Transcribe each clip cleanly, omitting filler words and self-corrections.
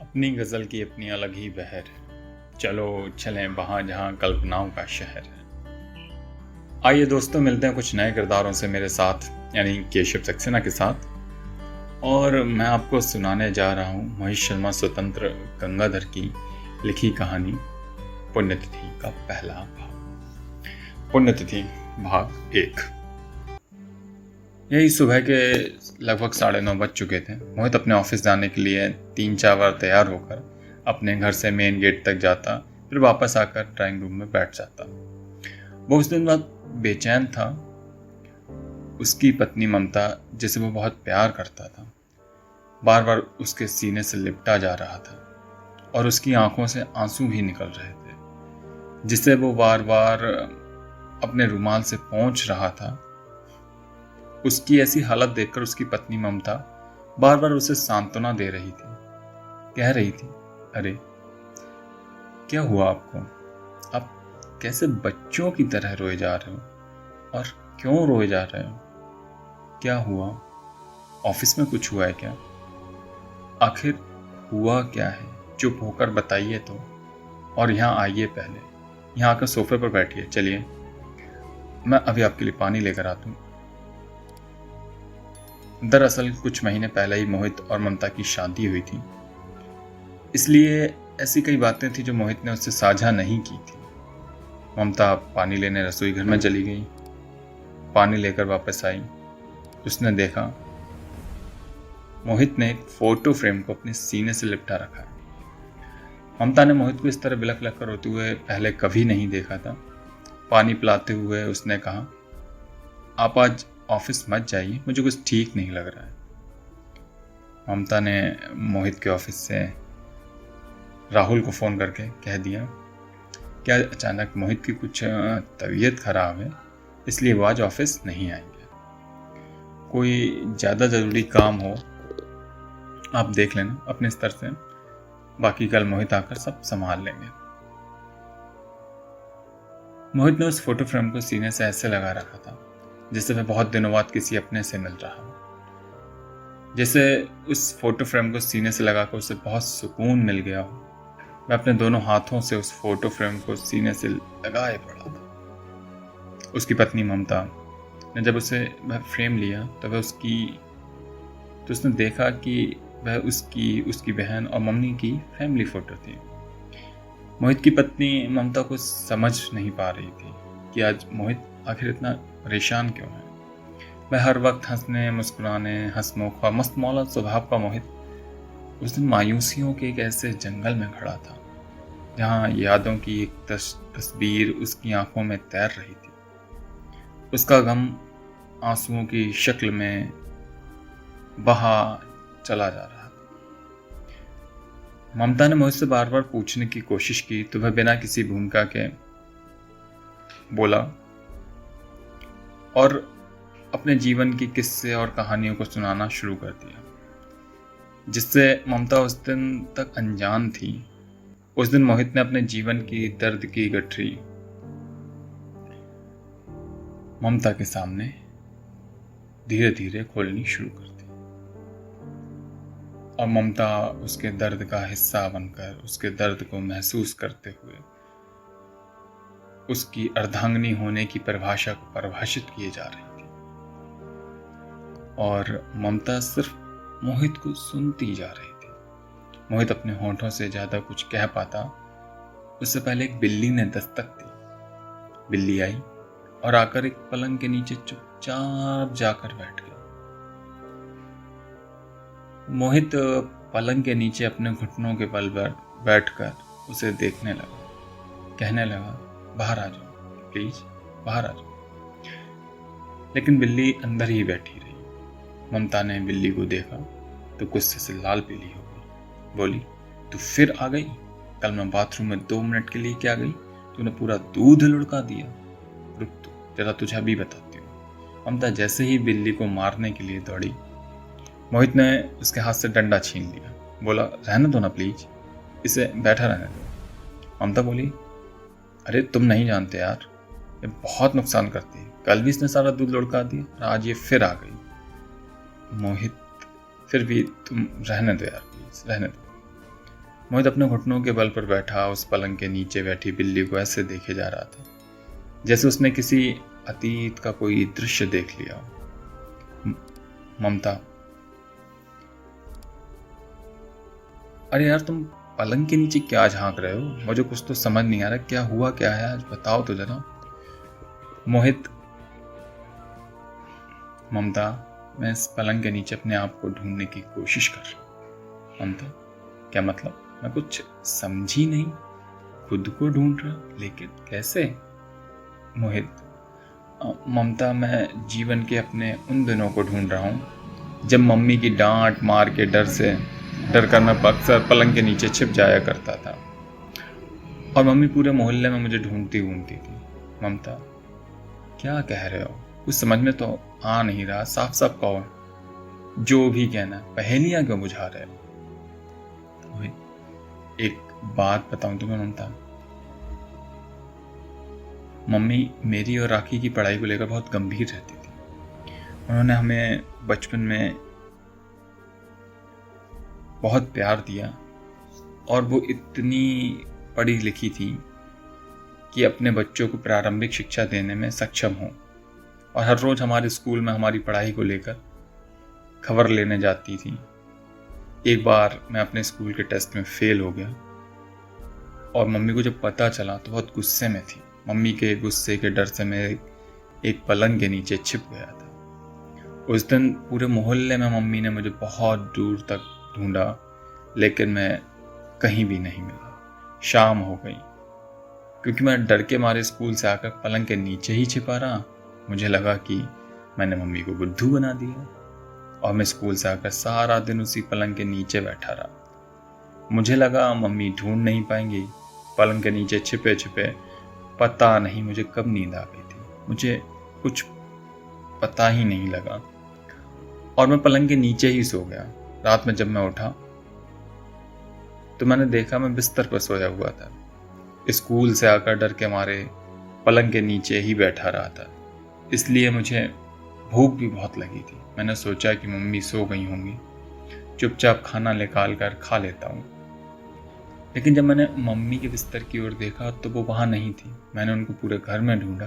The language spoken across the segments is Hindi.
अपनी गज़ल की अपनी अलग ही बहर है। चलो चलें वहाँ जहाँ कल्पनाओं का शहर है। आइए दोस्तों, मिलते हैं कुछ नए किरदारों से मेरे साथ, यानी केशव सक्सेना के साथ। और मैं आपको सुनाने जा रहा हूँ मोहित शर्मा स्वतंत्र गंगाधर की लिखी कहानी पुण्यतिथि का पहला भाग। पुण्यतिथि भाग 1। यही सुबह के लगभग 9:30 बज चुके थे। मोहित अपने ऑफिस जाने के लिए 3-4 बार तैयार होकर अपने घर से मेन गेट तक जाता, फिर वापस आकर ड्राइंग रूम में बैठ जाता। वो उस दिन बहुत बेचैन था। उसकी पत्नी ममता, जिसे वो बहुत प्यार करता था, बार बार उसके सीने से लिपटा जा रहा था और उसकी आंखों से आंसू भी निकल रहे थे, जिसे वो बार बार अपने रुमाल से पोंछ रहा था। उसकी ऐसी हालत देखकर उसकी पत्नी ममता बार बार उसे सांत्वना दे रही थी, कह रही थी, अरे क्या हुआ आपको? आप कैसे बच्चों की तरह रोए जा रहे हो? और क्यों रोए जा रहे हो? क्या हुआ? ऑफिस में कुछ हुआ है क्या? आखिर हुआ क्या है? चुप होकर बताइए तो। और यहाँ आइए, पहले यहाँ आकर सोफे पर बैठिए। चलिए, मैं अभी आपके लिए पानी लेकर आता हूँ। दरअसल कुछ महीने पहले ही मोहित और ममता की शादी हुई थी, इसलिए ऐसी कई बातें थी जो मोहित ने उससे साझा नहीं की थी। ममता पानी लेने रसोई घर में चली गई। पानी लेकर वापस आई। उसने देखा मोहित ने एक फोटो फ्रेम को अपने सीने से लिपटा रखा है। ममता ने मोहित को इस तरह बिलख बिलख कर रोते हुए पहले कभी नहीं देखा था। पानी पिलाते हुए उसने कहा, आप आज ऑफिस मत जाइए, मुझे कुछ ठीक नहीं लग रहा है। ममता ने मोहित के ऑफिस से राहुल को फ़ोन करके कह दिया, क्या अचानक मोहित की कुछ तबीयत खराब है, इसलिए वो आज ऑफिस नहीं आएंगे। कोई ज़्यादा ज़रूरी काम हो आप देख लेना अपने स्तर से, बाकी कल मोहित आकर सब संभाल लेंगे। मोहित ने उस फोटो फ्रेम को सीने से ऐसे लगा रखा था जैसे वह बहुत दिनों बाद किसी अपने से मिल रहा हो। जैसे उस फोटो फ्रेम को सीने से लगाकर उसे बहुत सुकून मिल गया हो। मैं अपने दोनों हाथों से उस फोटो फ्रेम को सीने से लगाए पड़ा था। उसकी पत्नी ममता ने जब उसे वह फ्रेम लिया तो उसने देखा कि वह उसकी बहन और मम्मी की फैमिली फोटो थी। मोहित की पत्नी ममता को समझ नहीं पा रही थी कि आज मोहित आखिर इतना परेशान क्यों है। वह हर वक्त हंसने मुस्कुराने, हंसमुख और मस्तमौला स्वभाव का मोहित उस दिन मायूसियों के एक ऐसे जंगल में खड़ा था जहां यादों की एक तस्वीर उसकी आंखों में तैर रही थी। उसका गम आंसुओं की शक्ल में बहा चला जा रहा था। ममता ने मुझसे बार बार पूछने की कोशिश की तो वह बिना किसी भूमिका के बोला और अपने जीवन की किस्से और कहानियों को सुनाना शुरू कर दिया, जिससे ममता उस दिन तक अनजान थी। उस दिन मोहित ने अपने जीवन की दर्द की गठरी ममता के सामने धीरे धीरे खोलनी शुरू कर दी और ममता उसके दर्द का हिस्सा बनकर उसके दर्द को महसूस करते हुए उसकी अर्धांगिनी होने की परिभाषा को परिभाषित किए जा रही थी। और ममता सिर्फ मोहित को सुनती जा रही थी। मोहित अपने होठों से ज्यादा कुछ कह पाता उससे पहले एक बिल्ली ने दस्तक दी। बिल्ली आई और आकर एक पलंग के नीचे चुपचाप जाकर बैठ गई। मोहित पलंग के नीचे अपने घुटनों के बल बैठकर उसे देखने लगा, कहने लगा, बाहर आ जाओ प्लीज, बाहर आ जाओ। लेकिन बिल्ली अंदर ही बैठी रही। ममता ने बिल्ली को देखा तो गुस्से से लाल पीली हो गई। बोली, तू फिर आ गई? कल मैं बाथरूम में 2 मिनट के लिए क्या गई, तूने पूरा दूध लुढ़का दिया। रुक तू, जरा तुझे अभी बताती हूँ। ममता जैसे ही बिल्ली को मारने के लिए दौड़ी, मोहित ने उसके हाथ से डंडा छीन लिया। बोला, रहने दो ना प्लीज, इसे बैठा रहने दो। ममता बोली, अरे तुम नहीं जानते यार, ये बहुत नुकसान करती है। कल भी इसने सारा दूध लुढ़का दिया और आज ये फिर आ गई। मोहित, फिर भी तुम रहने दो यार प्लीज, रहने दो। मोहित अपने घुटनों के बल पर बैठा उस पलंग के नीचे बैठी बिल्ली को ऐसे देखे जा रहा था जैसे उसने किसी अतीत का कोई दृश्य देख लिया हो। ममता, अरे यार तुम पलंग के नीचे क्या झांक रहे हो? मुझे कुछ तो समझ नहीं आ रहा, क्या हुआ क्या है आज बताओ तो जरा। मोहित, ममता, मैं इस पलंग के नीचे अपने आप को ढूंढने की कोशिश कर रहा हूं। ममता, क्या मतलब? मैं कुछ समझी नहीं। खुद को ढूंढ रहा, लेकिन कैसे? मोहित, ममता, मैं जीवन के अपने उन दिनों को ढूंढ रहा हूँ जब मम्मी की डांट मार के डर कर मैं अक्सर पलंग के नीचे छिप जाया करता था और मम्मी पूरे मोहल्ले में मुझे ढूंढती थी। ममता, क्या कह रहे हो? कुछ समझ में तो आ नहीं रहा, साफ साफ कहो। जो भी कहना, पहेलियां क्यों बुझा रहे हो? एक बात बताऊं तुम्हें ममता, मम्मी मेरी और राखी की पढ़ाई को लेकर बहुत गंभीर रहती थी। उन्होंने हमें बचपन में बहुत प्यार दिया और वो इतनी पढ़ी लिखी थी कि अपने बच्चों को प्रारंभिक शिक्षा देने में सक्षम हो और हर रोज हमारे स्कूल में हमारी पढ़ाई को लेकर खबर लेने जाती थी। एक बार मैं अपने स्कूल के टेस्ट में फेल हो गया और मम्मी को जब पता चला तो बहुत गुस्से में थी। मम्मी के गुस्से के डर से मैं एक पलंग के नीचे छिप गया था। उस दिन पूरे मोहल्ले में मम्मी ने मुझे बहुत दूर तक ढूंढा, लेकिन मैं कहीं भी नहीं मिला। शाम हो गई, क्योंकि मैं डर के मारे स्कूल से आकर पलंग के नीचे ही छिपा रहा। मुझे लगा कि मैंने मम्मी को बुद्धू बना दिया और मैं स्कूल से आकर सारा दिन उसी पलंग के नीचे बैठा रहा। मुझे लगा मम्मी ढूंढ नहीं पाएंगी। पलंग के नीचे छिपे छिपे पता नहीं मुझे कब नींद आ गई थी। मुझे कुछ पता ही नहीं लगा और मैं पलंग के नीचे ही सो गया। रात में जब मैं उठा तो मैंने देखा मैं बिस्तर पर सोया हुआ था। स्कूल से आकर डर के मारे पलंग के नीचे ही बैठा रहा था। इसलिए मुझे भूख भी बहुत लगी थी। मैंने सोचा कि मम्मी सो गई होंगी, चुपचाप खाना निकाल कर खा लेता हूँ। लेकिन जब मैंने मम्मी के बिस्तर की ओर देखा तो वो वहां नहीं थी। मैंने उनको पूरे घर में ढूंढा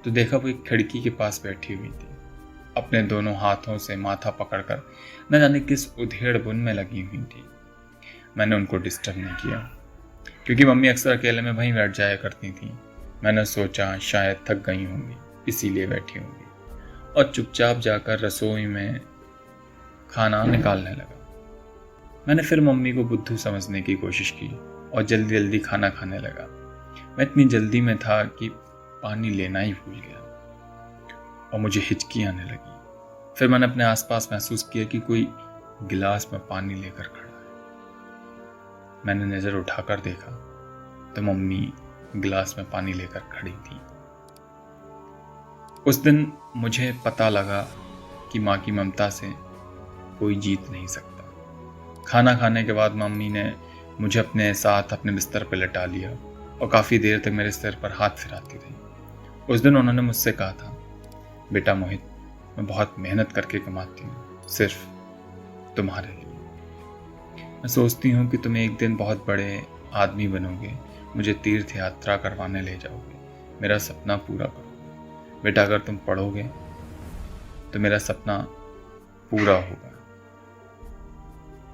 तो देखा वो एक खिड़की के पास बैठी हुई थी, अपने दोनों हाथों से माथा पकड़कर न जाने किस उधेड़ बुन में लगी हुई थी। मैंने उनको डिस्टर्ब नहीं किया क्योंकि मम्मी अक्सर अकेले में वहीं बैठ जाया करती थी। मैंने सोचा शायद थक गई होंगी इसीलिए बैठी होंगी और चुपचाप जाकर रसोई में खाना निकालने लगा। मैंने फिर मम्मी को बुद्धू समझने की कोशिश की और जल्दी जल्दी खाना खाने लगा। मैं इतनी जल्दी में था कि पानी लेना ही भूल गया और मुझे हिचकी आने लगी। फिर मैंने अपने आसपास महसूस किया कि कोई गिलास में पानी लेकर खड़ा है। मैंने नजर उठाकर देखा तो मम्मी गिलास में पानी लेकर खड़ी थी। उस दिन मुझे पता लगा कि माँ की ममता से कोई जीत नहीं सकता। खाना खाने के बाद मम्मी ने मुझे अपने साथ अपने बिस्तर पर लेटा लिया और काफ़ी देर तक मेरे सिर पर हाथ फिराती रही। उस दिन उन्होंने मुझसे कहा था, बेटा मोहित, मैं बहुत मेहनत करके कमाती हूँ सिर्फ तुम्हारे लिए। मैं सोचती हूँ कि तुम एक दिन बहुत बड़े आदमी बनोगे, मुझे तीर्थ यात्रा करवाने ले जाओगे, मेरा सपना पूरा करोगे। बेटा अगर तुम पढ़ोगे तो मेरा सपना पूरा होगा,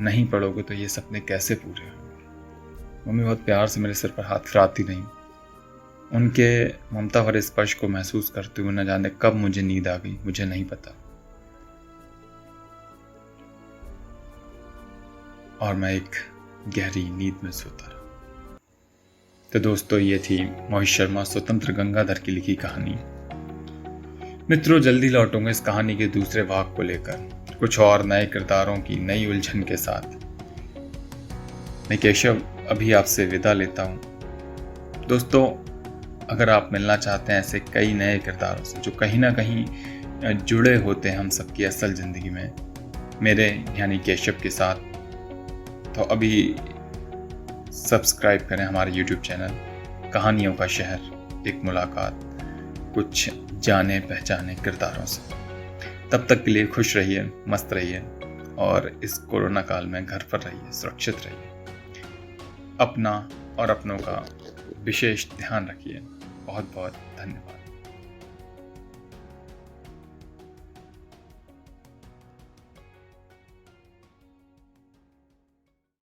नहीं पढ़ोगे तो ये सपने कैसे पूरे होंगे। मम्मी बहुत प्यार से मेरे सिर पर हाथ फिराती रहीं। उनके ममता भरे स्पर्श को महसूस करते हुए न जाने कब मुझे नींद आ गई, मुझे नहीं पता। और मैं एक गहरी नींद में सोता रहा। तो दोस्तों, ये थी मोहित शर्मा स्वतंत्र गंगाधर की लिखी कहानी। मित्रों, जल्दी लौटूंगा इस कहानी के दूसरे भाग को लेकर कुछ और नए किरदारों की नई उलझन के साथ। मैं केशव अभी आपसे विदा लेता हूं। दोस्तों, अगर आप मिलना चाहते हैं ऐसे कई नए किरदारों से जो कहीं ना कहीं जुड़े होते हैं हम सबकी असल ज़िंदगी में, मेरे यानी केशव के साथ, तो अभी सब्सक्राइब करें हमारे YouTube चैनल कहानियों का शहर, एक मुलाकात कुछ जाने पहचाने किरदारों से। तब तक के लिए खुश रहिए, मस्त रहिए और इस कोरोना काल में घर पर रहिए, सुरक्षित रहिए, अपना और अपनों का विशेष ध्यान रखिए। बहुत बहुत धन्यवाद।